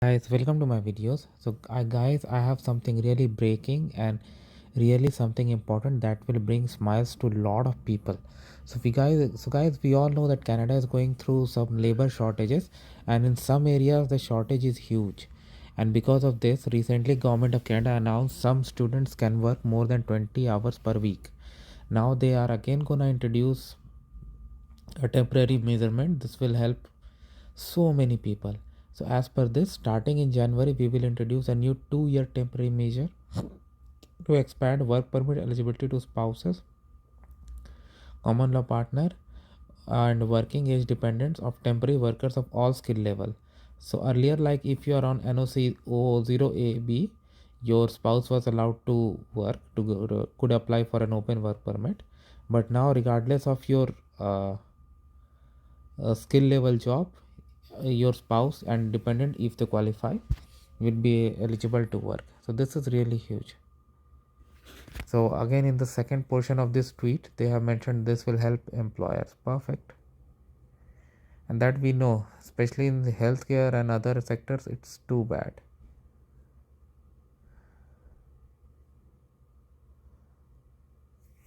Guys, welcome to my videos. Guys, I have something really breaking and really something important that will bring smiles to a lot of people. So guys, we all know that Canada is going through some labor shortages, and in some areas the shortage is huge. And because of this, recently Government of Canada announced some students can work more than 20 hours per week. Now they are again gonna introduce a temporary measurement. This will help so many people. So as per this, starting in January, we will introduce a new 2-year temporary measure to expand work permit eligibility to spouses, common law partner, and working age dependents of temporary workers of all skill level. So earlier, like if you are on NOC 0AB, your spouse was allowed to work could apply for an open work permit. But now, regardless of your skill level job, your spouse and dependent, if they qualify, will be eligible to work. So this is really huge. So again, in the second portion of this tweet, they have mentioned this will help employers. Perfect. And that we know, especially in the healthcare and other sectors, it's too bad.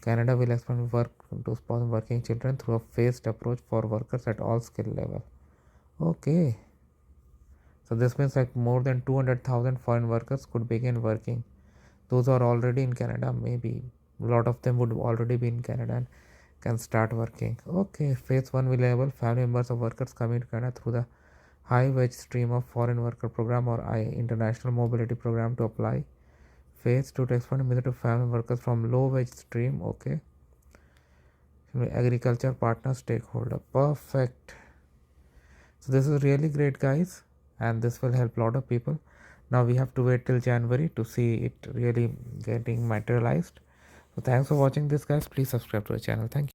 Canada will expand work to sponsor working children through a phased approach for workers at all skill level. Okay. So this means like more than 200,000 foreign workers could begin working. Those are already in Canada, maybe a lot of them would already be in Canada and can start working. Okay, phase 1 will enable family members of workers coming to Canada through the high wage stream of foreign worker program or international mobility program to apply. Phase 2 to expand immediate to family workers from low wage stream. Okay, agriculture partner stakeholder. Perfect. So this is really great, guys, and this will help a lot of people. Now we have to wait till January to see it really getting materialized. So thanks for watching this, guys. Please subscribe to the channel. Thank you.